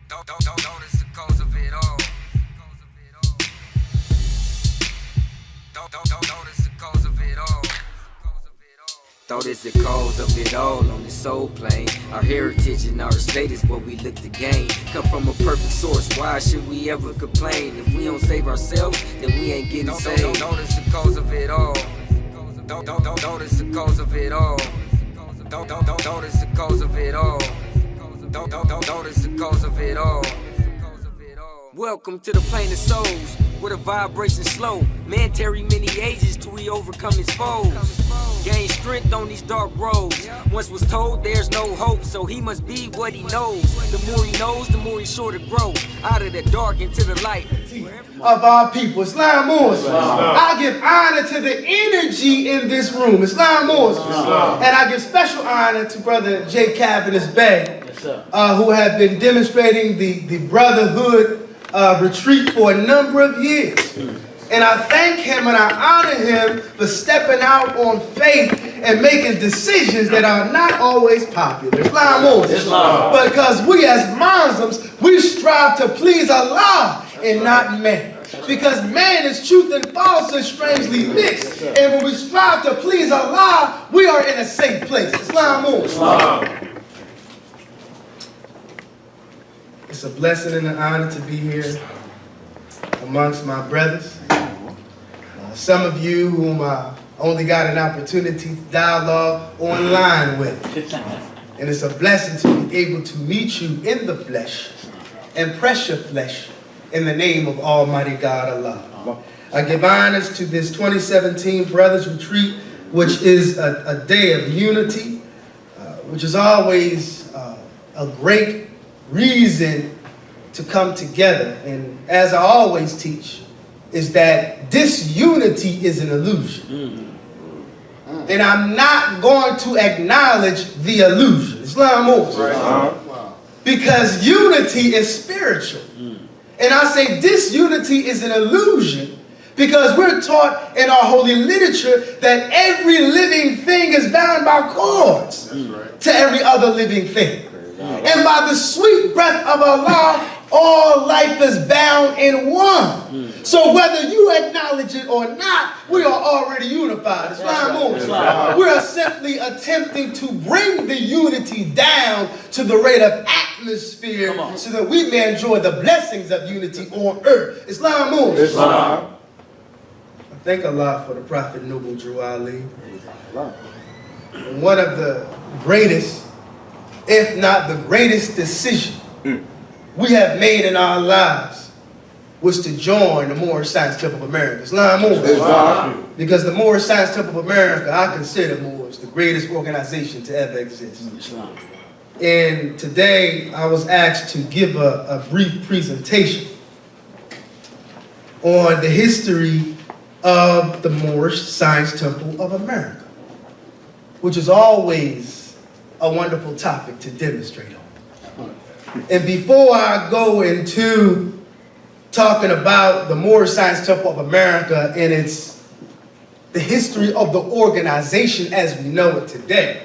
Notice the cause of it all. Notice the cause of it all. Thought it's the cause of it all on the soul plane. Our heritage and our status, what we look to gain. Come from a perfect source, why should we ever complain? If we don't save ourselves, then we ain't getting saved. Notice the cause of it all. Notice the cause of it all. Notice the cause of it all. Notice the cause of it all. Welcome to the plane of souls, where the vibration slow. Man tarry many ages till we overcome his foes. Gain strength on these dark roads. Once was told there's no hope, so he must be what he knows. The more he knows, the more he's sure to grow. Out of the dark into the light of our people. Islam Moorish. I give honor to the energy in this room. Islam Moorish. And I give special honor to Brother Bey, who have been demonstrating the brotherhood retreat for a number of years. And I thank him and I honor him for stepping out on faith and making decisions that are not always popular. Islam Moorish. Because we as Muslims, we strive to please Allah and not man. Because man is truth and falsehood strangely mixed. And when we strive to please Allah, we are in a safe place. Islam Moorish. It's a blessing and an honor to be here amongst my brothers. Some of you whom I only got an opportunity to dialogue online with. And it's a blessing to be able to meet you in the flesh and press your flesh in the name of Almighty God Allah. I give honors to this 2017 Brothers Retreat, which is a day of unity, which is always a great reason to come together. And as I always teach, is that disunity is an illusion. And I'm not going to acknowledge the illusion. Islam because unity is spiritual. And I say disunity is an illusion because we're taught in our holy literature that every living thing is bound by cords to every other living thing. And by the sweet breath of Allah, all life is bound in one. So whether you acknowledge it or not, we are already unified. Islam. We are simply attempting to bring the unity down to the rate of atmosphere so that we may enjoy the blessings of unity on earth. Islam. I thank Allah for the Prophet Noble Drew Ali. And one of the greatest, if not the greatest decision we have made in our lives was to join the Moorish Science Temple of America. Islam. Because the Moorish Science Temple of America, I consider Moorish the greatest organization to ever exist. And today I was asked to give a brief presentation on the history of the Moorish Science Temple of America, which is always a wonderful topic to demonstrate on. And before I go into talking about the Moorish Science Temple of America and the history of the organization as we know it today,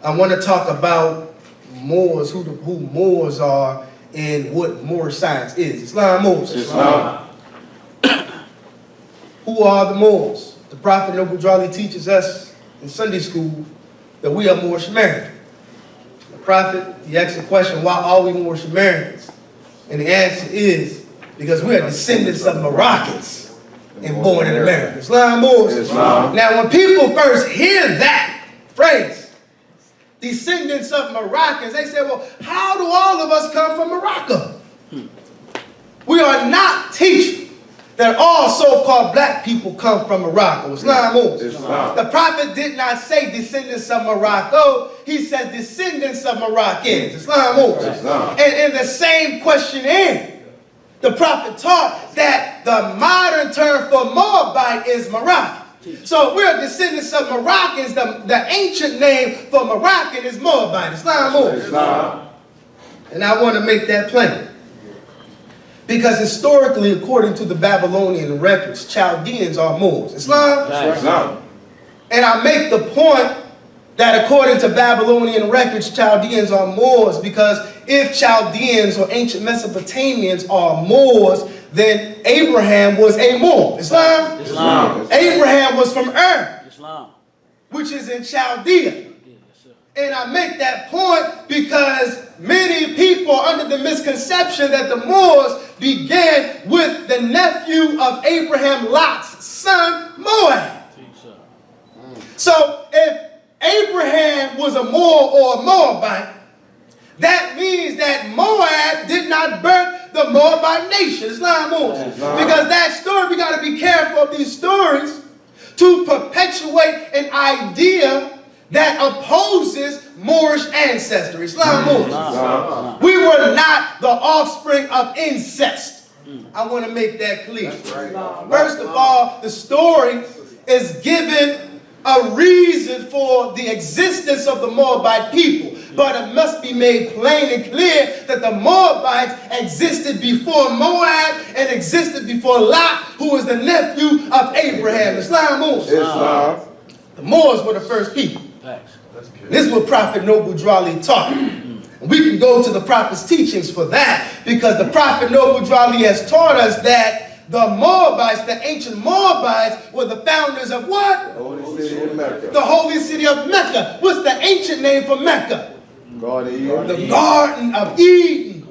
I want to talk about Moors, who Moors are, and what Moorish science is. Islam. Who are the Moors? The Prophet Noble Drew Ali teaches us in Sunday school that we are Moorish Americans. The Prophet, he asks the question, why are we Moorish Americans? And the answer is, because we are descendants of Moroccans and born in America. Islam. Now when people first hear that phrase, descendants of Moroccans, they say, well, how do all of us come from Morocco? We are not teaching that all so-called black people come from Morocco. Islam. The Prophet did not say descendants of Morocco. He said descendants of Moroccans. Islam. And in the same questionnaire, the Prophet taught that the modern term for Moabite is Moroccan. So we're descendants of Moroccans. The ancient name for Moroccan is Moabite. Islam. And I want to make that plain. Because historically, according to the Babylonian records, Chaldeans are Moors. Islam. And I make the point that according to Babylonian records, Chaldeans are Moors, because if Chaldeans or ancient Mesopotamians are Moors, then Abraham was a Moor. Islam? Islam. Abraham was from Ur, Islam. which is in Chaldea. And I make that point because many people are under the misconception that the Moors began with the nephew of Abraham, Lot's son, Moab. So if Abraham was a Moor or a Moabite, that means that Moab did not birth the Moabite nation. It's not Moors. Because that story, we got to be careful of these stories to perpetuate an idea that opposes Moorish ancestry. Islam Moors. We were not the offspring of incest. I want to make that clear. First of all, the story is given a reason for the existence of the Moabite people. But it must be made plain and clear that the Moabites existed before Moab and existed before Lot, who was the nephew of Abraham. Islam Moors. The Moors were the first people. This is what Prophet Noble Drawley taught. And we can go to the Prophet's teachings for that, because the Prophet Noble Drawley has taught us that the Moabites, the ancient Moabites, were the founders of what? The Holy City of Mecca. The Holy City of Mecca. What's the ancient name for Mecca? Garden of Eden. The Garden of Eden.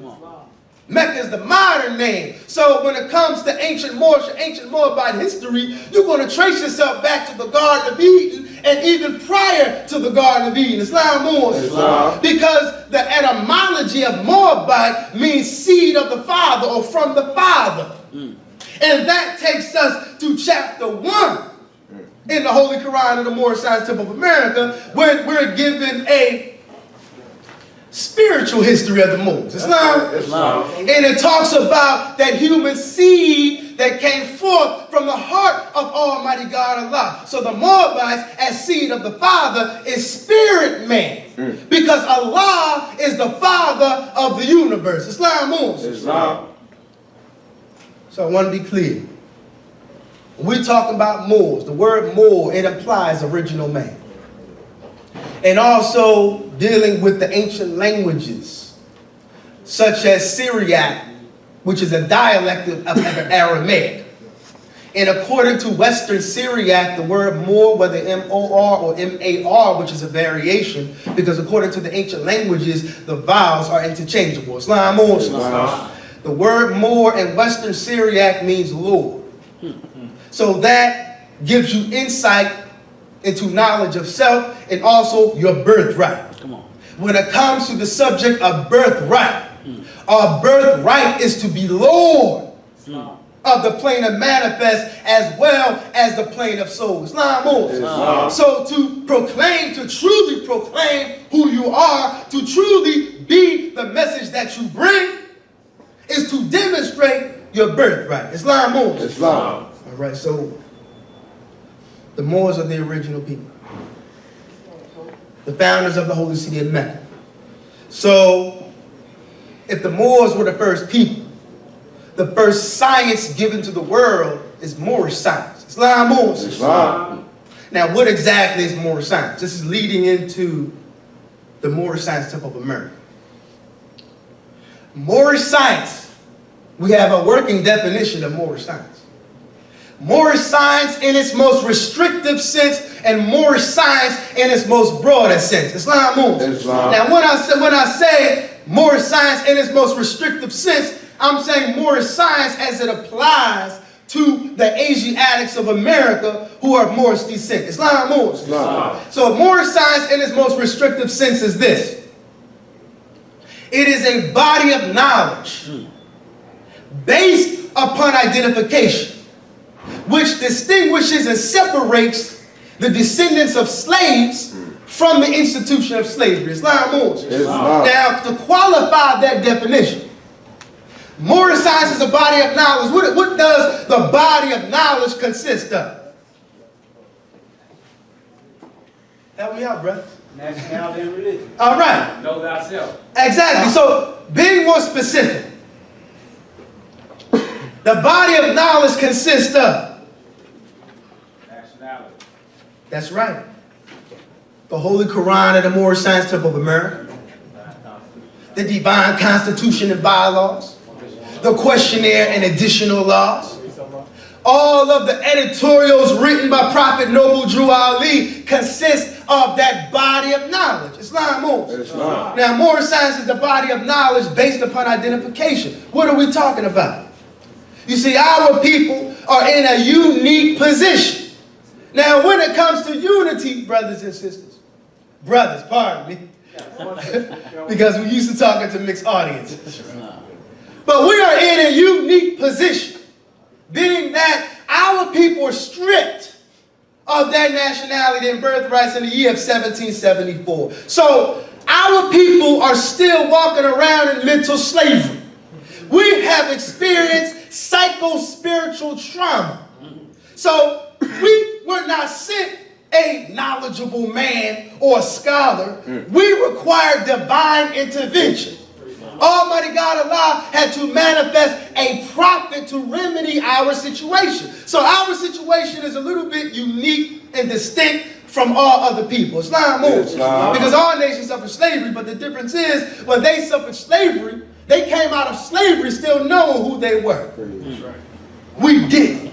Mecca is the modern name. So when it comes to ancient Moorish, ancient Moabite history, you're going to trace yourself back to the Garden of Eden, and even prior to the Garden of Eden. Islam Moors. Because the etymology of Moabite means seed of the father or from the father. And that takes us to chapter 1 in the Holy Quran of the Moorish Science Temple of America, when we're given a spiritual history of the Moors. Islam. And it talks about that human seed that came forth from the heart of Almighty God Allah. So the Moabites, as seed of the Father, is spirit man. Because Allah is the Father of the universe. Islam Moors. So I want to be clear. When we talk about Moors, the word Moor, it implies original man. And also dealing with the ancient languages, such as Syriac, which is a dialect of Aramaic. And according to Western Syriac, the word Moor, whether M-O-R or M-A-R, which is a variation, because according to the ancient languages, the vowels are interchangeable. Islam Moors. The word Moor in Western Syriac means Lord. So that gives you insight into knowledge of self and also your birthright. When it comes to the subject of birthright, our birthright is to be Lord of the plane of manifest as well as the plane of soul. Islam Moors. So to proclaim, to truly proclaim who you are, to truly be the message that you bring, is to demonstrate your birthright. Islam Moors. All right, so the Moors are the original people, the founders of the Holy City of Mecca. So if the Moors were the first people, the first science given to the world is Moorish science. Islam Moors. Now, what exactly is Moorish science? This is leading into the Moorish Science Temple of America. Moorish science, we have a working definition of Moorish science. Moorish science in its most restrictive sense, and Moorish science in its most broadest sense. Islam Moors. Now, when I say Moorish science in its most restrictive sense, I'm saying Moorish science as it applies to the Asiatics of America who are Moorish descent. Islam Moors. So Moorish science in its most restrictive sense is this. It is a body of knowledge based upon identification, which distinguishes and separates the descendants of slaves from the institution of slavery. Islam Moors. Now, to qualify that definition, Moorish science is a body of knowledge. What does the body of knowledge consist of? Help me out, brother. Nationality and religion. All right. Know thyself. Exactly. So, being more specific, the body of knowledge consists of. Nationality. That's right. the Holy Quran of the Moorish Science Temple of America, the Divine Constitution and Bylaws, the Questionnaire and Additional Laws. All of the editorials written by Prophet Noble Drew Ali consist of that body of knowledge. Islam Moorish. Now, Moorish science is the body of knowledge based upon identification. What are we talking about? You see, our people are in a unique position. Now, when it comes to unity, brothers and sisters, brothers, pardon me, because we used to talking to mixed audiences. But we are in a unique position, being that our people are stripped of their nationality and birthrights in the year of 1774. So our people are still walking around in mental slavery. We have experienced psycho-spiritual trauma. So we were not sent a knowledgeable man or a scholar. We require divine intervention. Almighty God Allah had to manifest a prophet to remedy our situation. So our situation is a little bit unique and distinct from all other people. Islam moves. Because all nations suffer slavery, but the difference is when they suffered slavery, they came out of slavery still knowing who they were. We didn't.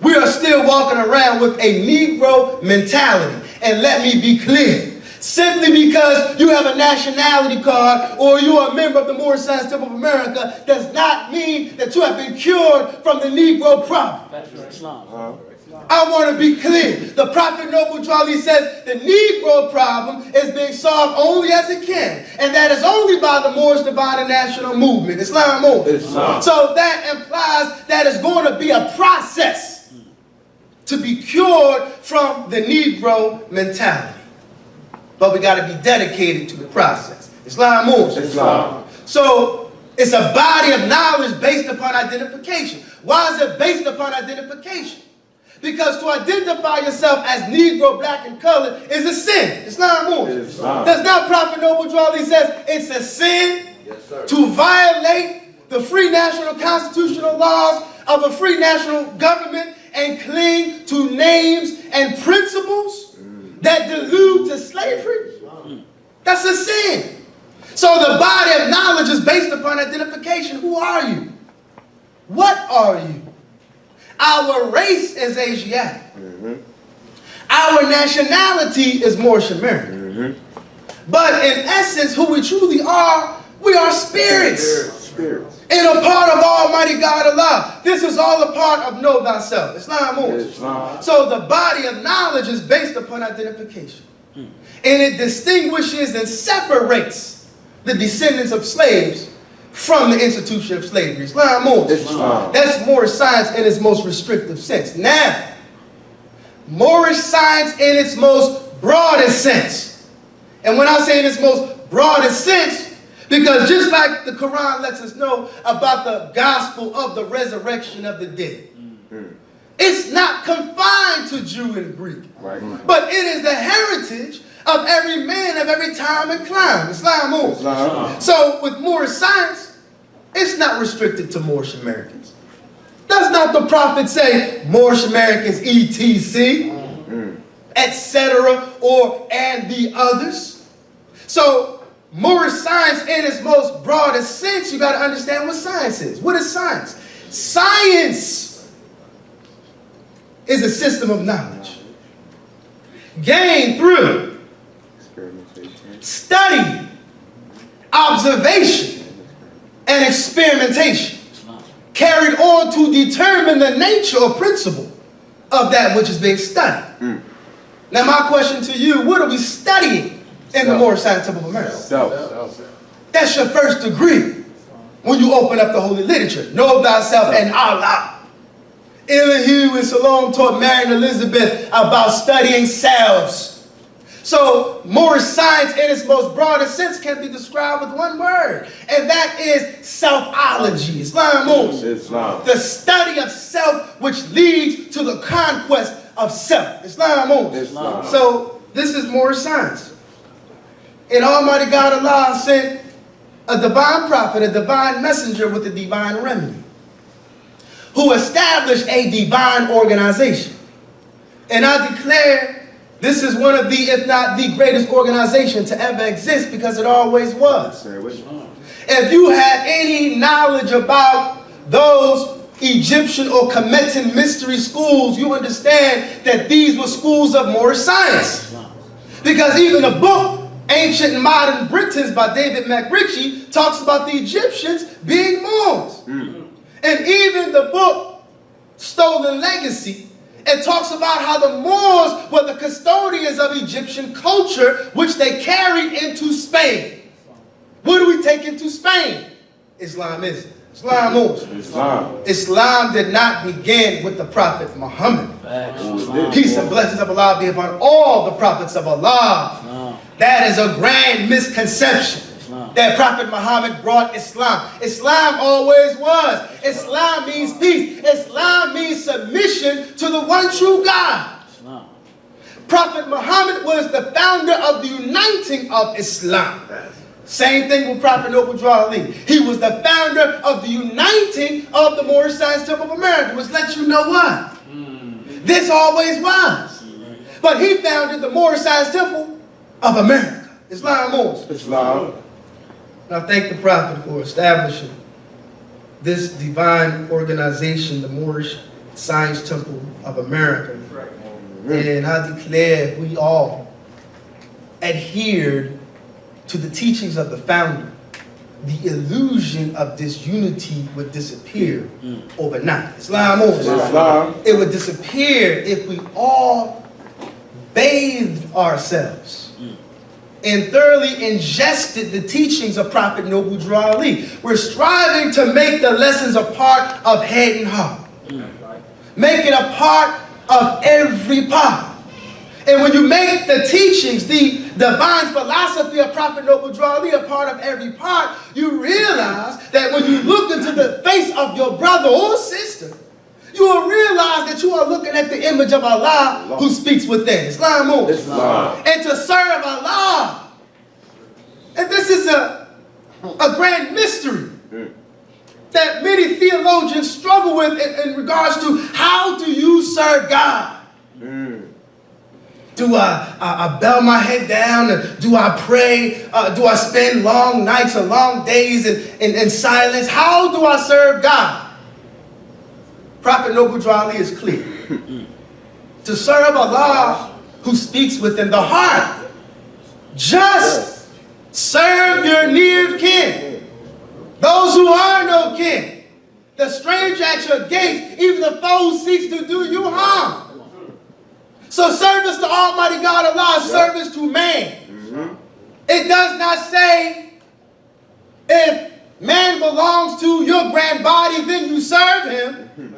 We are still walking around with a Negro mentality. And let me be clear. Simply because you have a nationality card or you are a member of the Moorish Science Temple of America does not mean that you have been cured from the Negro problem. I want to be clear. The Prophet Noble Drew Ali says the Negro problem is being solved only as it can. And that is only by the Moorish Divine and National Movement. Islam Moorish. So that implies that it's going to be a process to be cured from the Negro mentality. But we got to be dedicated to the process. Islam moves. So it's a body of knowledge based upon identification. Why is it based upon identification? Because to identify yourself as Negro, black, and colored is a sin. Islam moves. Does not Prophet Noble Drew Ali says it's a sin to violate the free national constitutional laws of a free national government and cling to names and principles that delude to slavery? That's a sin. So the body of knowledge is based upon identification. Who are you? What are you? Our race is Asiatic. Our nationality is Moorish American. But in essence, who we truly are, we are spirits. And a part of Almighty God Allah. This is all a part of Know Thyself. Islam moves. So the body of knowledge is based upon identification. And it distinguishes and separates the descendants of slaves from the institution of slavery. Islam moves. That's Moorish science in its most restrictive sense. Now, Moorish science in its most broadest sense. And when I say in its most broadest sense, because just like the Quran lets us know about the gospel of the resurrection of the dead, it's not confined to Jew and Greek, but it is the heritage of every man of every time and clime. Islam moves. So with Moorish science, it's not restricted to Moorish Americans. Does not the prophet say Moorish Americans etc., etc., or and the others? So Moorish science in its most broadest sense, you got to understand what science is. What is science? Science is a system of knowledge gained through study, observation, and experimentation, carried on to determine the nature or principle of that which is being studied. Now my question to you, what are we studying in the Moorish Science Temple of America? That's your first degree when you open up the holy literature. Know thyself and Allah. Elihu and Salome taught Mary and Elizabeth about studying selves. So Moorish science in its most broadest sense can be described with one word, and that is selfology. Islam moves. The study of self which leads to the conquest of self. Islam moves. So this is Moorish science. And Almighty God Allah sent a divine prophet, a divine messenger with a divine remedy, who established a divine organization. And I declare This is one of the, if not the greatest organization to ever exist, because it always was. If you have any knowledge about those Egyptian or Kemetic mystery schools, you understand that these were schools of Moorish science. Because even the book, Ancient and Modern Britons by David McRitchie, talks about the Egyptians being Moors. And even the book, Stolen Legacy, it talks about how the Moors were the custodians of Egyptian culture, which they carried into Spain. What do we take into Spain? Islamism. Islam Moors. Islam did not begin with the Prophet Muhammad. Peace and blessings of Allah be upon all the prophets of Allah. That is a grand misconception. That Prophet Muhammad brought Islam. Islam always was. Islam means peace. Islam means submission to the one true God. Prophet Muhammad was the founder of the uniting of Islam. Same thing with Prophet Noble Drew Ali. He was the founder of the uniting of the Moorish Science Temple of America, which lets you know what? This always was. But he founded the Moorish Science Temple of America. Islam Moors. Islam. And I thank the Prophet for establishing this divine organization, the Moorish Science Temple of America. And I declare if we all adhered to the teachings of the founder, the illusion of disunity would disappear overnight. Islam Moors. It would disappear if we all bathed ourselves and thoroughly ingested the teachings of Prophet Noble Drew Ali. We're striving to make the lessons a part of head and heart. Make it a part of every part. And when you make the teachings, the divine philosophy of Prophet Noble Drew Ali a part of every part, you realize that when you look into the face of your brother or sister, you will realize that you are looking at the image of Allah who speaks within. Islam Moors. And to serve Allah. And this is a grand mystery that many theologians struggle with in regards to how do you serve God? Do I bow my head down? Do I pray? Do I spend long nights or long days in silence? How do I serve God? Prophet Noble Drew Ali is clear. To serve Allah who speaks within the heart. Just serve your near kin. Those who are no kin. The stranger at your gate, even the foe seeks to do you harm. So service to Almighty God Allah is service to man. It does not say if man belongs to your grand body, then you serve him.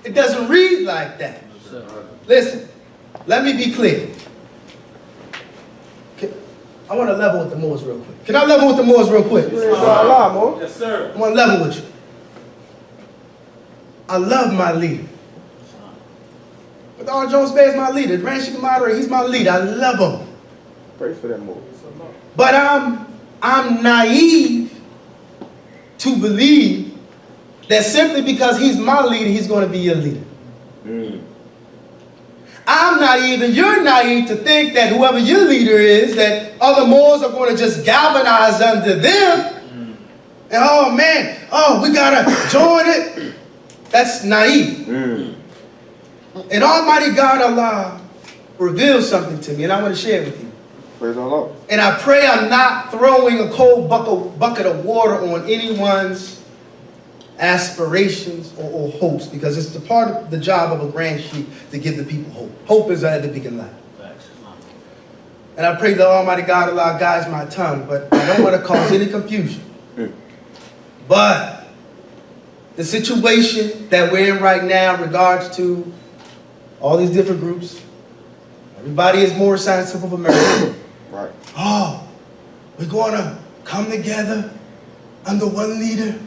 It doesn't read like that. Listen, let me be clear. I want to level with the Moors real quick. Can I level with the Moors real quick? Yes, sir. I want to level with you. I love my leader. But Jones-Bey is my leader. Grand Sheik Moderator, he's my leader. I love him. Pray for that more. But I'm naive to believe that simply because he's my leader, he's going to be your leader. I'm naive and you're naive to think that whoever your leader is, that other Moors are going to just galvanize under them. And oh man, we got to join it. That's naive. And Almighty God Allah revealed something to me, and I want to share it with you. Praise Allah. And I pray I'm not throwing a cold bucket of water on anyone's aspirations or hopes, because it's the part of the job of a grand sheik to give the people hope. Hope is at the beginning of life. And I pray that Almighty God Allah guides my tongue, but I don't want to cause any confusion. But the situation that we're in right now in regards to all these different groups, everybody is Moorish Science Temple of America. Right. Oh, we're going to come together under one leader.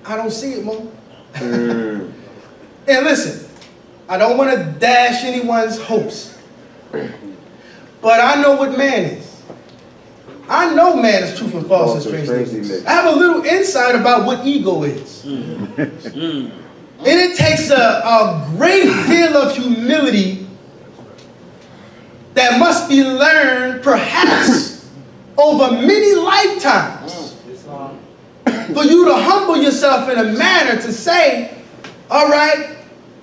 I don't see it, Mo. And listen, I don't want to dash anyone's hopes, but I know what man is. I know man is truth and false and strange mix. I have a little insight about what ego is. And it takes a great deal of humility that must be learned perhaps over many lifetimes for you to humble yourself in a manner to say, all right,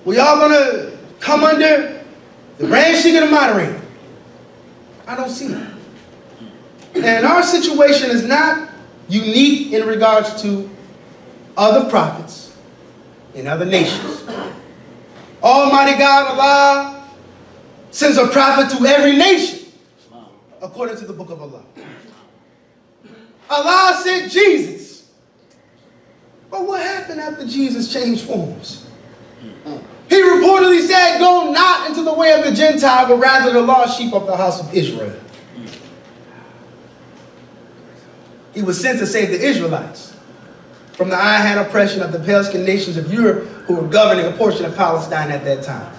we all gonna come under the grand Sheik and the moderator. I don't see it. And our situation is not unique in regards to other prophets in other nations. Almighty God, Allah, sends a prophet to every nation, according to the book of Allah. Allah sent Jesus. But what happened after Jesus changed forms? He reportedly said, go not into the way of the Gentile, but rather the lost sheep of the house of Israel. He was sent to save the Israelites from the iron hand oppression of the pagan nations of Europe who were governing a portion of Palestine at that time.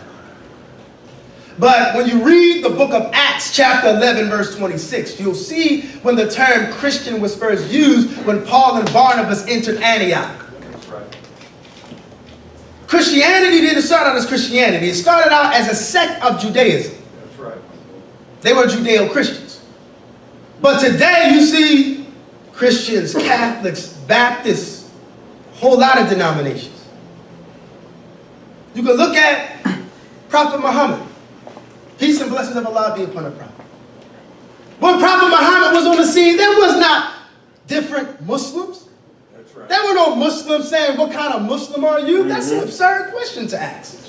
But when you read the book of Acts, chapter 11, verse 26, you'll see when the term Christian was first used when Paul and Barnabas entered Antioch. That's right. Christianity didn't start out as Christianity. It started out as a sect of Judaism. That's right. They were Judeo-Christians. But today you see Christians, Catholics, Baptists, a whole lot of denominations. You can look at Prophet Muhammad. Peace and blessings of Allah be upon the Prophet. When Prophet Muhammad was on the scene, there was not different Muslims. That's right. There were no Muslims saying, what kind of Muslim are you? That's an absurd question to ask.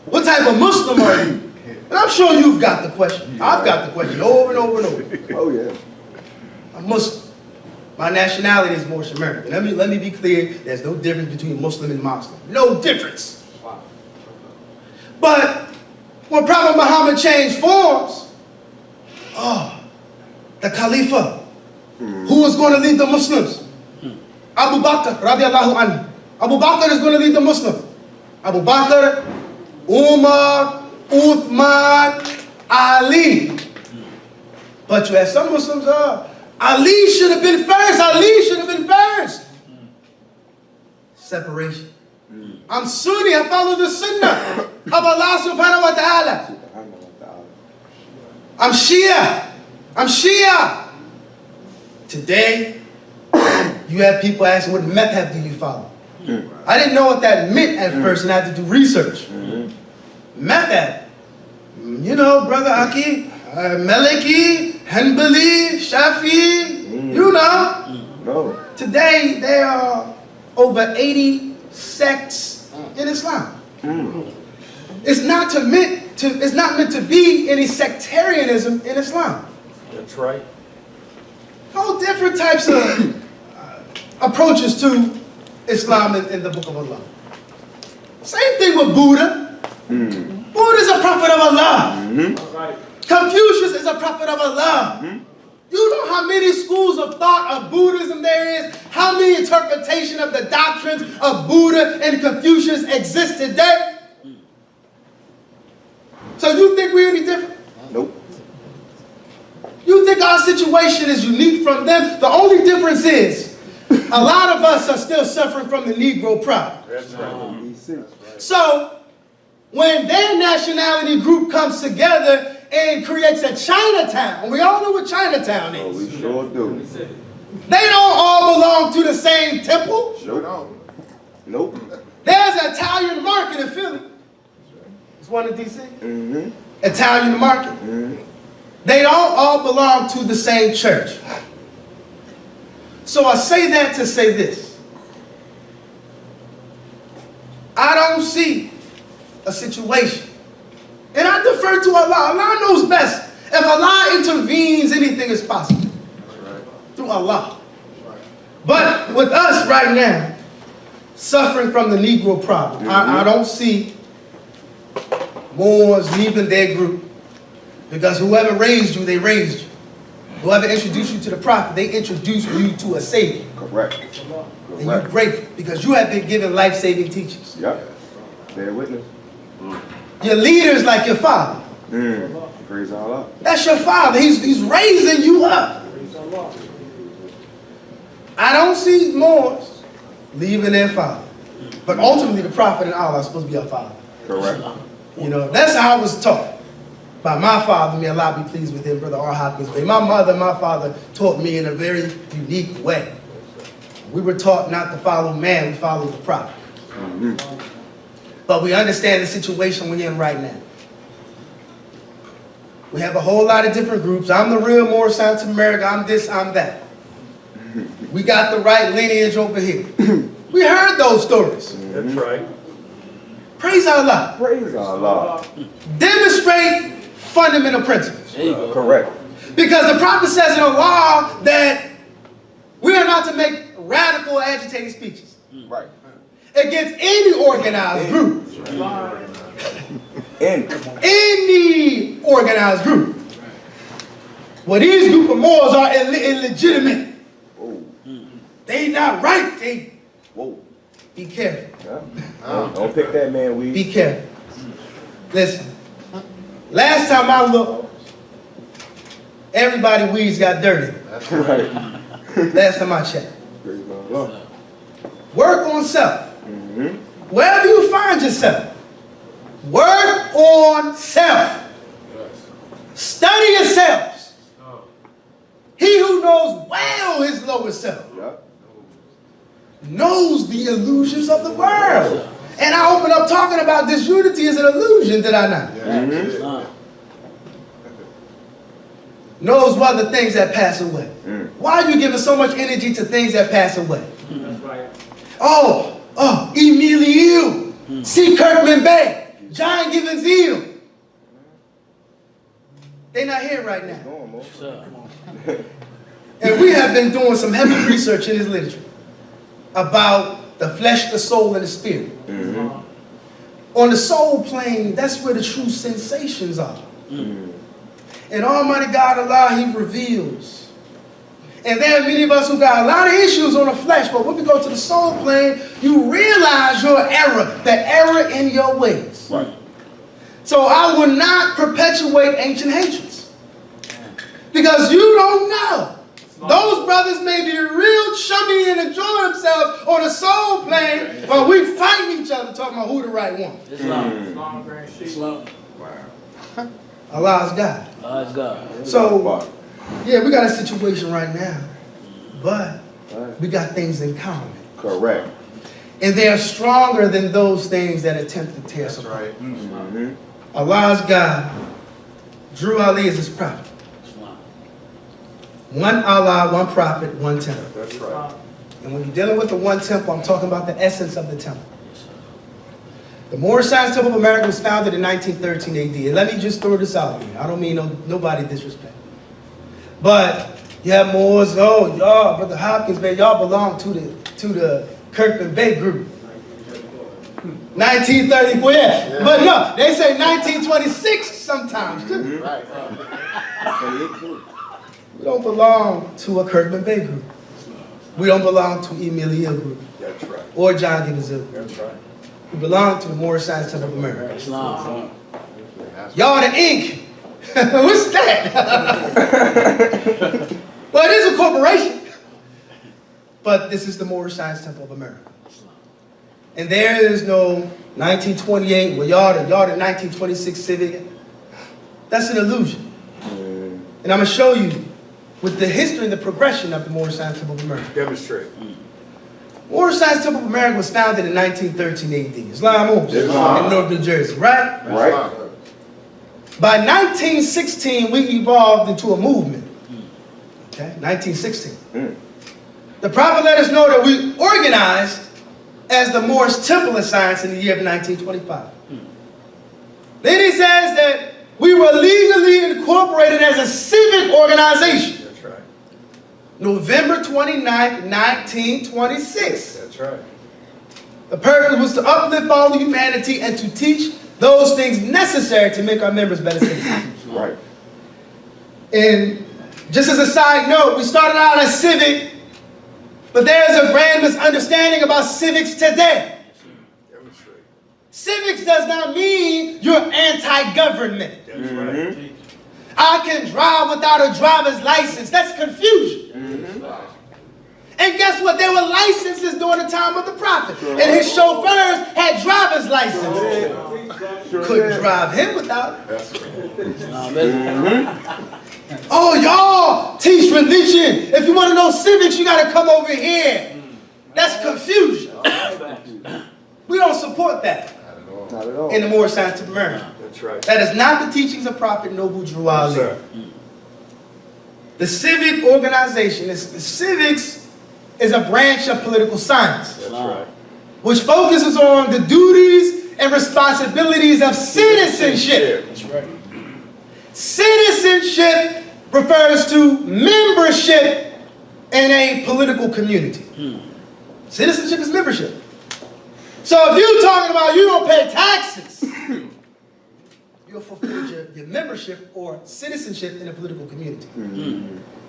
What type of Muslim are you? And I'm sure you've got the question. I've got the question over and over and over. Oh, yeah. I'm Muslim. My nationality is Moorish American. Let me be clear. There's no difference between Muslim and Muslim. No difference. Wow. But when Prophet Muhammad changed forms, the Khalifa, who was going to lead the Muslims? Abu Bakr, radiallahu anhu. Abu Bakr is going to lead the Muslim. Abu Bakr, Umar, Uthman, Ali. But you have some Muslims, Ali should have been first. Ali should have been first. Separation. I'm Sunni. I follow the Sunnah of Allah subhanahu wa ta'ala. I'm Shia. I'm Shia. Today, you have people asking, what madhab do you follow? I didn't know what that meant at first and I had to do research. Madhab. You know, Brother Aki, Maliki, Hanbali, Shafi, you know. No. Today, there are over 80 sects in Islam. It's not meant to be any sectarianism in Islam. That's right. All different types of approaches to Islam in the book of Allah. Same thing with Buddha. Buddha is a prophet of Allah. That's right. Confucius is a prophet of Allah. You know how many schools of thought of Buddhism there is? How many interpretations of the doctrines of Buddha and Confucius exist today? So you think we're any different? Nope. You think our situation is unique from them? The only difference is a lot of us are still suffering from the Negro problem. That's right. So when their nationality group comes together and creates a Chinatown, we all know what Chinatown Oh, is. we sure do. They don't all belong to the same temple. Sure don't. Nope. There's an Italian market in Philly. It's one in D.C. Mm-hmm. Italian market. Mm-hmm. They don't all belong to the same church. So I say that to say this. I don't see a situation. And I defer to Allah. Allah knows best. If Allah intervenes, anything is possible. Through Allah. But with us right now, suffering from the Negro problem, I don't see Moors leaving their group. Because whoever raised you, they raised you. Whoever introduced you to the prophet, they introduced you to a savior. Correct. And you're grateful because you have been given life-saving teachings. Yep. Bear witness. Your leader is like your father. Praise Allah. That's your father. He's raising you up. I don't see Moors leaving their father. But ultimately, the prophet and Allah are supposed to be our father. Correct. You know, that's how I was taught. by my father, may Allah be pleased with him, Brother R. Hopkins-Bey. My mother and my father taught me in a very unique way. We were taught not to follow man, we follow the prophet. But we understand the situation we're in right now. We have a whole lot of different groups. I'm the real Moorish Science of America. I'm this, I'm that. We got the right lineage over here. We heard those stories. That's right. Praise Allah. Praise Allah. Demonstrate fundamental principles. Correct. Because the prophet says in the law that we are not to make radical agitating speeches Right. against any organized group. Any organized group. Well, these group of Moors are illegitimate. Whoa. They not right. They Whoa. be careful. Yeah. Don't pick that man weed. Be careful. Listen. Last time I looked, everybody weeds got dirty. That's Right. Last time I checked. Praise Allah. Work on self. Wherever you find yourself, work on self. Study yourselves. He who knows well his lower self Yeah. knows the illusions of the world. And I open up talking about disunity as an illusion, did I not? Knows what the things that pass away. Why are you giving so much energy to things that pass away? Oh, Emilio, C. Kirkman Bay, John Gibbons Hill. They're not here right now. And we have been doing some heavy research in this literature about the flesh, the soul, and the spirit. On the soul plane, that's where the true sensations are. And Almighty God, Allah, He reveals. And there are many of us who got a lot of issues on the flesh, but when we go to the soul plane, you realize your error, the error in your ways. Right. So I will not perpetuate ancient hatreds. Because you don't know. Those brothers may be real chummy and enjoy themselves on the soul plane, but we fighting each other talking about who the right one. Islam. Allah's God. Allah's God. So, yeah, we got a situation right now, but we got things in common. Correct. And they are stronger than those things that attempt to tear us apart. Allah's God drew Ali as his prophet. One Allah, one prophet, one temple. That's right. And when you're dealing with the one temple, I'm talking about the essence of the temple. The Moorish Science Temple of America was founded in 1913 AD. And let me just throw this out here. I don't mean nobody disrespect. But you have Moors, oh, y'all, Brother Hopkins-Bey, y'all belong to the Kirkman-Bey group. 1934, yeah. But no, they say 1926 sometimes too. We don't belong to a Kirkman-Bey group. We don't belong to Emilia group. That's right. Or John Gibbons group. That's right. We belong to the Moorish Science Temple of America. Islam. Y'all the ink. What's that? Well, it is a corporation. But this is the Moorish Science Temple of America. And there is no 1928, well, y'all the 1926 Civic. That's an illusion. And I'm going to show you with the history and the progression of the Moorish Science Temple of America. Demonstrate. Moorish Science Temple of America was founded in 1913 AD. Islam in North New Jersey, right? Right. By 1916, we evolved into a movement. Okay, 1916. The prophet let us know that we organized as the Moorish Temple of Science in the year of 1925. Then he says that we were legally incorporated as a civic organization. That's right. November 29th, 1926. That's right. The purpose was to uplift all humanity and to teach those things necessary to make our members better citizens. Right. And just as a side note, we started out as civic, but there's a grand misunderstanding about civics today. Demonstrate. Civics does not mean you're anti-government. That's right. I can drive without a driver's license. That's confusion. And guess what? There were licenses during the time of the prophet. And his chauffeurs had driver's licenses. couldn't drive him without it. That's right. Nah, listen. Oh, y'all teach religion. If you want to know civics, you got to come over here. That's confusion. We don't support that Not at all. Not at all. in the Moorish science of America. That's right. That is not the teachings of Prophet Noble Drew Ali. Sir. The civic organization, the civics is a branch of political science, That's right. which focuses on the duties and responsibilities of citizenship. That's right. Citizenship refers to membership in a political community. Citizenship is membership. So if you're talking about you don't pay taxes, you'll fulfill your membership or citizenship in a political community.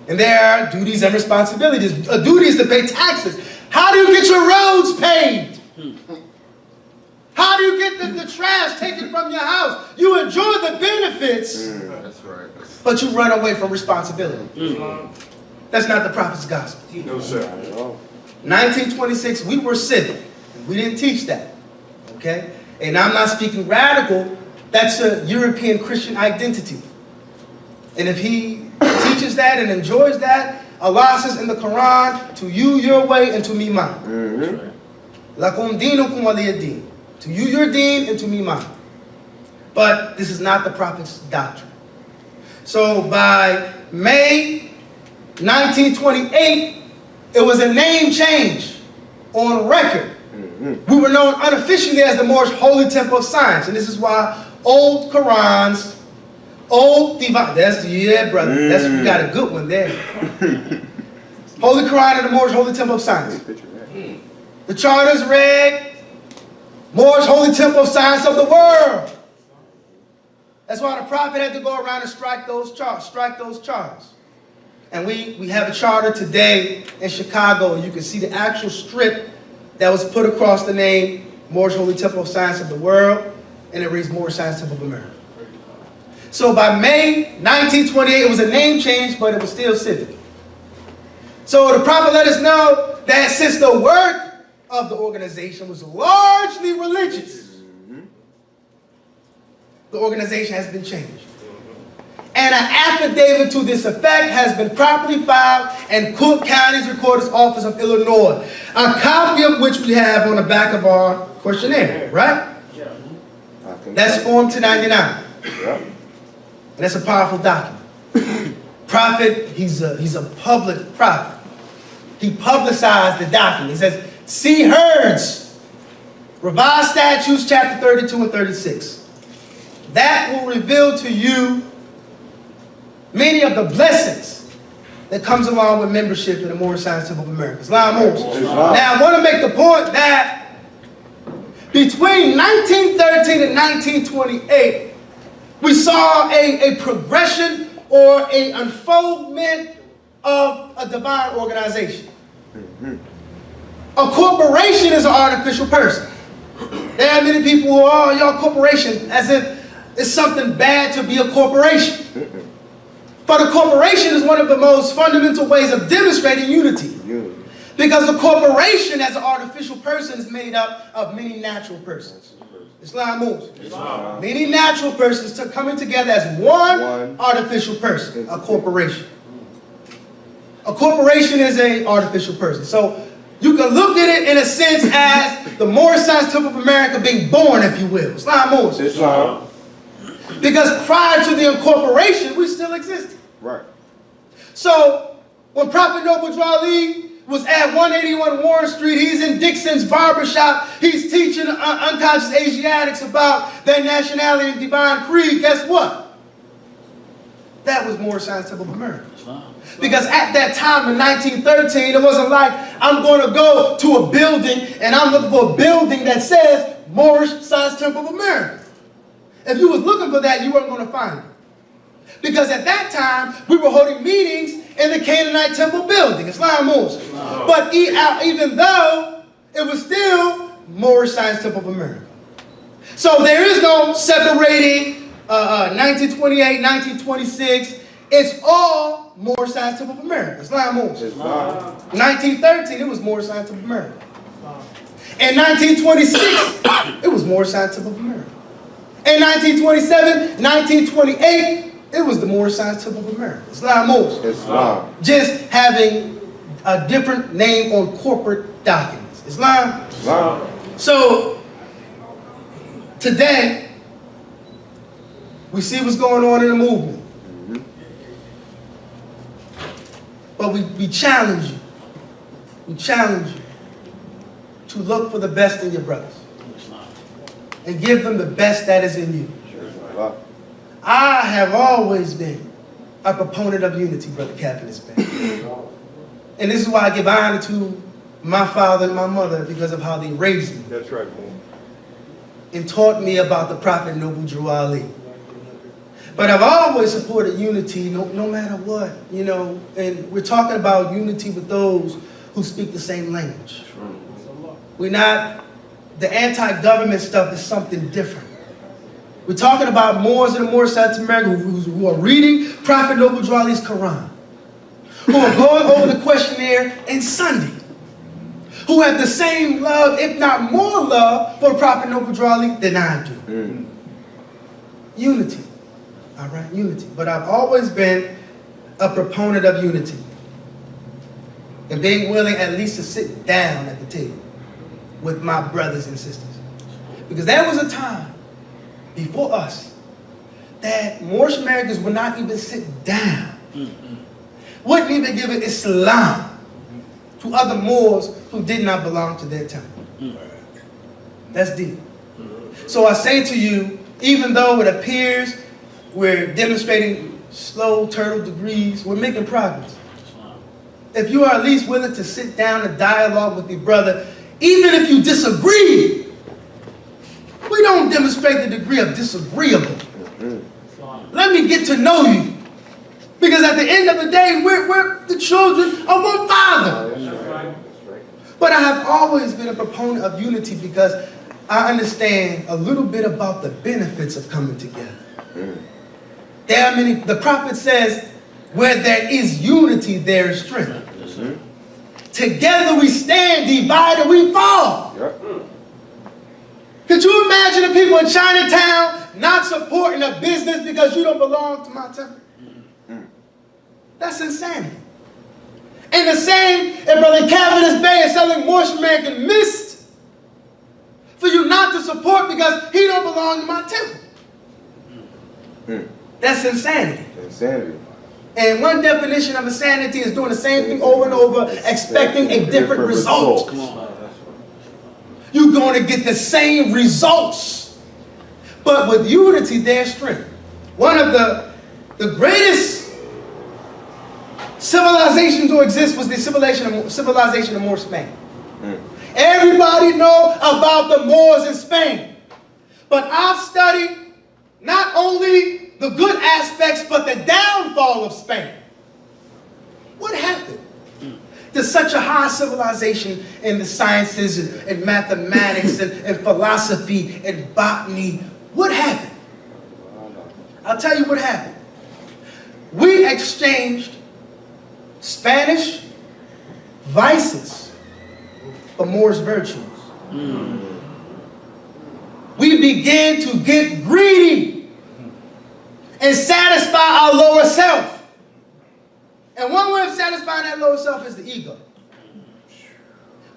And there are duties and responsibilities. A duty is to pay taxes. How do you get your roads paved? How do you get the trash taken from your house? You enjoy the benefits, That's right. but you run away from responsibility. That's not the prophet's gospel. No, sir. 1926, we were civic. We didn't teach that. Okay? And I'm not speaking radical. That's a European Christian identity. And if he teaches that and enjoys that, Allah says in the Quran, to you your way and to me mine. Lakum dinukum waliya din. To you your deen and to me mine. But this is not the prophet's doctrine. So by May 1928, it was a name change on record. We were known unofficially as the Moorish Holy Temple of Science. And this is why old Qurans, old Divan, brother, that's, we got a good one there. Holy Quran and the Moorish Holy Temple of Science. The charters read, Moorish Holy Temple of Science of the world. That's why the prophet had to go around and strike those charters. And we have a charter today in Chicago, and you can see the actual strip that was put across the name Moorish Holy Temple of Science of the world, and it reads Moorish Science Temple of America. So by May 1928, it was a name change, but it was still civic. So the prophet let us know that since the work of the organization was largely religious, the organization has been changed. And an affidavit to this effect has been properly filed in Cook County's Recorder's Office of Illinois, a copy of which we have on the back of our questionnaire, right? That's Form 299. Yeah. And that's a powerful document. Prophet, he's a public prophet. He publicized the document. He says, see herds, revised statutes, chapter 32 and 36. That will reveal to you many of the blessings that comes along with membership in the Moorish Science Temple of America. Islam Moorish. Now, I want to make the point that between 1913 and 1928, we saw a progression or an unfoldment of a divine organization. A corporation is an artificial person. There are many people who are, y'all corporation, as if it's something bad to be a corporation. But a corporation is one of the most fundamental ways of demonstrating unity. Because a corporation as an artificial person is made up of many natural persons. Islam moves. Many natural persons coming together as one artificial person, a corporation. A corporation is an artificial person. So you can look at it in a sense as the Moorish Science Temple of America being born, if you will. Islam moves. Islam. Because prior to the incorporation, we still existed. Right. So when Prophet Noble Drew Ali was at 181 Warren Street, he's in Dixon's barbershop, he's teaching unconscious Asiatics about their nationality and divine creed. Guess what? That was Moorish Science Temple of America. Because at that time in 1913, it wasn't like I'm going to go to a building and I'm looking for a building that says Moorish Science Temple of America. If you was looking for that, you weren't going to find it. Because at that time, we were holding meetings in the Canaanite temple building. Islam Moorish. But even though it was still Moorish Science Temple of America. So there is no separating 1928, 1926. It's all Moorish Science Temple of America. Islam Moorish. 1913, it was Moorish Science Temple of America. In 1926, it was Moorish Science Temple of America. In 1927, 1928, it was the Moorish Science Temple of America. Islam Moors. Islam. Just having a different name on corporate documents. Islam. Islam. So, today, we see what's going on in the movement. But we challenge you. We challenge you to look for the best in your brothers. And give them the best that is in you. I have always been a proponent of unity, Brother Hopkins-Bey. And this is why I give honor to my father and my mother, because of how they raised me. That's right, man. And taught me about the Prophet Noble Drew Ali. But I've always supported unity no matter what, you know. And we're talking about unity with those who speak the same language. We're not, the anti-government stuff is something different. We're talking about Moors in the Moorish South America who are reading Prophet Noble Drew Ali's Quran, who are going over the questionnaire in Sunday, who have the same love, if not more love, for Prophet Noble Drew Ali than I do. Unity. All right, unity. But I've always been a proponent of unity. And being willing at least to sit down at the table with my brothers and sisters. Because there was a time before us that Moorish Americans would not even sit down. Wouldn't even give it Islam to other Moors who did not belong to their temple. That's deep. So I say to you, even though it appears we're demonstrating slow turtle degrees, we're making progress. If you are at least willing to sit down and dialogue with your brother, even if you disagree, we don't demonstrate the degree of disagreeable. Let me get to know you. Because at the end of the day, we're the children of one Father. But I have always been a proponent of unity because I understand a little bit about the benefits of coming together. There are many, the prophet says, where there is unity, there is strength. Together we stand, divided we fall. Could you imagine the people in Chinatown not supporting a business because you don't belong to my temple? That's insanity. And the same, if Brother Hopkins-Bey is selling Moorish American mist for you not to support because he don't belong to my temple. That's insanity. Insanity. And one definition of insanity is doing the same thing over and over, expecting a different result. You're going to get the same results. But with unity, there's strength. One of the greatest civilizations to exist was the civilization of Moorish Spain. Everybody know about the Moors in Spain. But I've studied not only the good aspects, but the downfall of Spain. What happened to such a high civilization in the sciences and mathematics and philosophy and botany? What happened? I'll tell you what happened. We exchanged Spanish vices for Moorish virtues. We began to get greedy and satisfy our lower self. And one way of satisfying that lower self is the ego.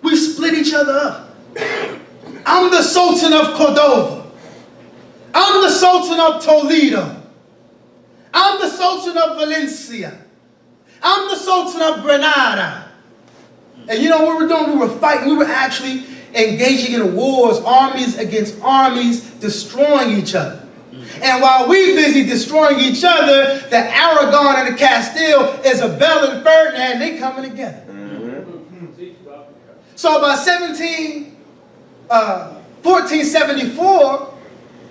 We split each other up. I'm the Sultan of Cordova. I'm the Sultan of Toledo. I'm the Sultan of Valencia. I'm the Sultan of Granada. And you know what we were doing? We were fighting. We were actually engaging in wars, armies against armies, destroying each other. And while we busy destroying each other, the Aragon and the Castile, Isabel and Ferdinand, they coming together. So by 1474,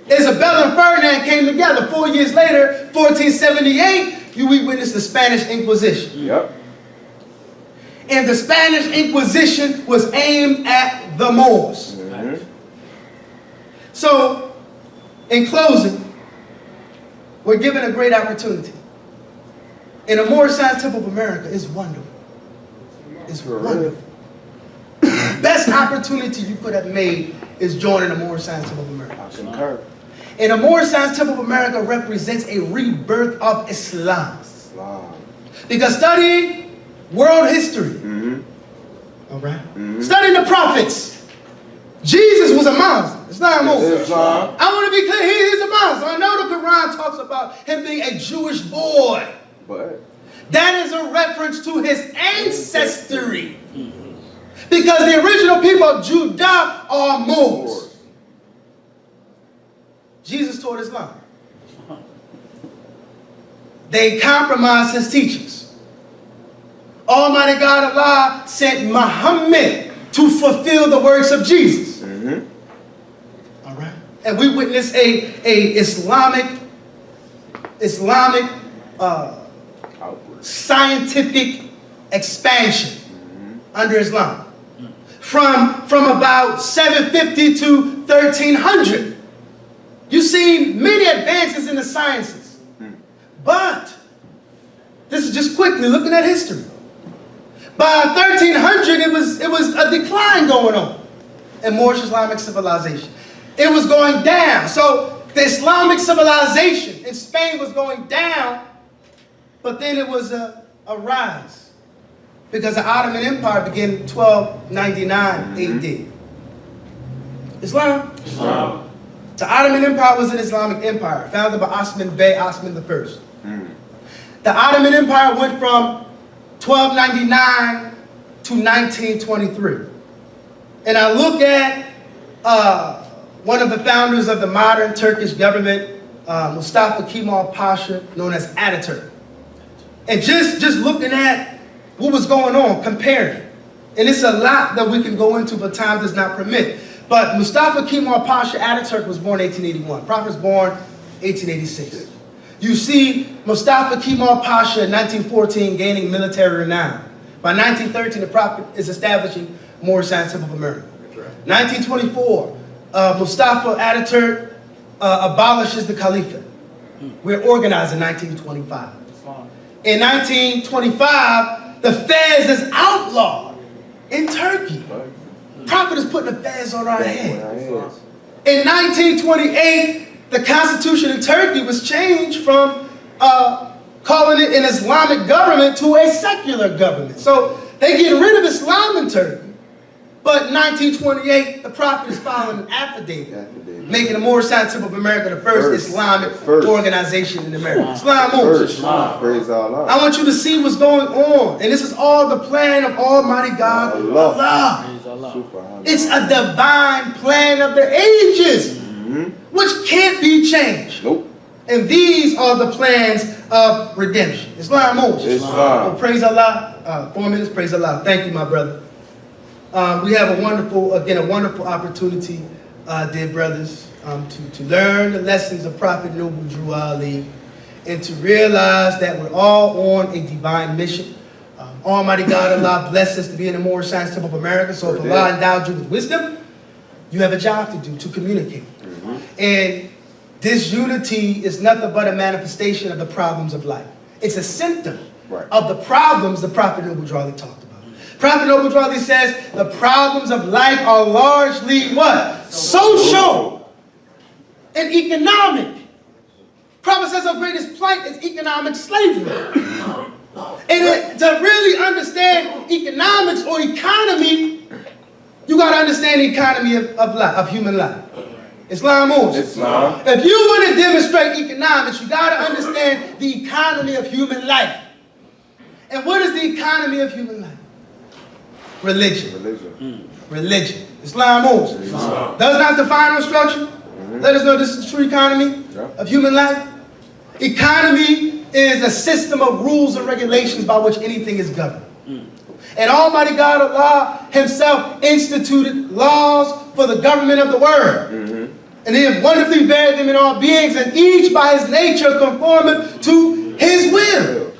Isabel and Ferdinand came together. 4 years later, 1478, we witnessed the Spanish Inquisition. And the Spanish Inquisition was aimed at the Moors. So, in closing, we're given a great opportunity. And the Moorish Science Temple of America is wonderful. It's wonderful. Best opportunity you could have made is joining the Moorish Science Temple of America. And the Moorish Science Temple of America represents a rebirth of Islam. Because studying world history, all right, studying the prophets, Jesus was a Muslim. Islam. I want to be clear, he is a Muslim. I know the Quran talks about him being a Jewish boy. But That is a reference to his ancestry. Because the original people of Judah are Moors. Jesus taught Islam. They compromised his teachings. Almighty God Allah sent Muhammad to fulfill the works of Jesus. All right. And we witness a Islamic scientific expansion under Islam. From about 750 to 1300. You've seen many advances in the sciences. But, this is just quickly looking at history. By 1300, it was a decline going on in Moorish Islamic civilization. It was going down. So, the Islamic civilization in Spain was going down, but then it was a rise. Because the Ottoman Empire began in 1299 AD. Islam? The Ottoman Empire was an Islamic empire, founded by Azeem Bey, Osman I. The Ottoman Empire went from 1299 to 1923. And I look at one of the founders of the modern Turkish government, Mustafa Kemal Pasha, known as Ataturk. And just looking at what was going on, comparing. And it's a lot that we can go into, but time does not permit. But Mustafa Kemal Pasha Ataturk was born 1881. Prophet was born 1886. You see Mustafa Kemal Pasha in 1914 gaining military renown. By 1913, the Prophet is establishing Moorish Science Temple of America. 1924, Mustafa Ataturk abolishes the Caliphate. We're organized in 1925. In 1925, the Fez is outlawed in Turkey. Prophet is putting the Fez on our heads. In 1928, the constitution in Turkey was changed from calling it an Islamic government to a secular government. So they get rid of Islam in Turkey. But in 1928, the Prophet is filing an affidavit, making the Moorish Science Temple of America the first Islamic organization in America. Islam Moorish. I want you to see what's going on. And this is all the plan of Almighty God, Allah. It's a divine plan of the ages, which can't be changed. And these are the plans of redemption. Islam Moorish. Oh, praise Allah. 4 minutes, praise Allah. Thank you, my brother. We have a wonderful opportunity, dear brothers, to learn the lessons of Prophet Noble Drew Ali and to realize that we're all on a divine mission. Almighty God Allah bless us to be in the Moorish Science Temple of America. So if Allah endowed you with wisdom, you have a job to do, to communicate. And disunity is nothing but a manifestation of the problems of life. It's a symptom of the problems the Prophet Noble Drew Ali talked about. Prophet Noble Drew Ali says the problems of life are largely what? Social and economic. Prophet says our greatest plight is economic slavery. And to really understand economics or economy, you got to understand the economy of life, of human life. Islam Moorish. If you want to demonstrate economics, you got to understand the economy of human life. And what is the economy of human life? Religion. Islam Moorish. Does not define our structure. Let us know this is the true economy of human life. Economy is a system of rules and regulations by which anything is governed. And Almighty God Allah himself instituted laws for the government of the world. And he has wonderfully varied them in all beings, and each by his nature conformeth to his will.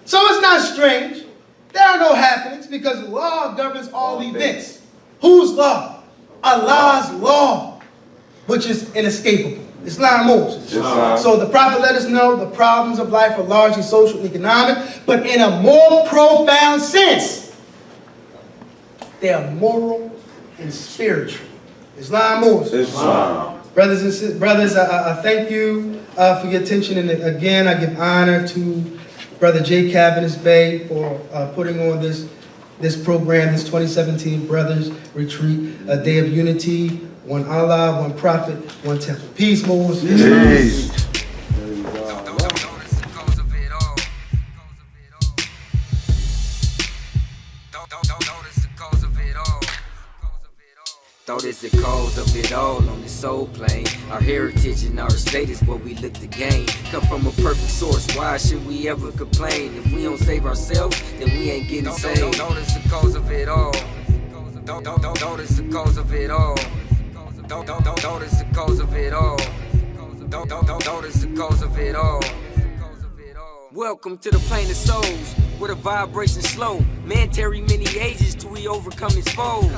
So it's not strange. There are no happenings because law governs all events. Whose law? Allah's law, which is inescapable. Islam Moorish. So the Prophet let us know the problems of life are largely social and economic, but in a more profound sense, they are moral and spiritual. Islam Moorish. Brothers, I thank you for your attention, and again, I give honor to Brother Sheik Hopkins-Bey for putting on this program, this 2017 Brothers Retreat, a day of unity, one Allah, one Prophet, one temple. Peace, Moors. Peace. Thought it's the cause of it all on the soul plane. Our heritage and our state is what we look to gain. Come from a perfect source, why should we ever complain? If we don't save ourselves, then we ain't getting saved. Thought it's the cause of it all. Thought it's the cause of it all. Thought it's the cause of it all. Thought it's the cause of it all. Welcome to the plane of souls, where the vibration slow. Man tarry many ages till we overcome his foes.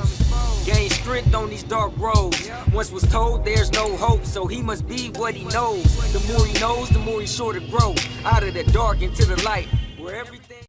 Gain strength on these dark roads. Once was told there's no hope, so he must be what he knows. The more he knows, the more he's sure to grow. Out of the dark into the light, where everything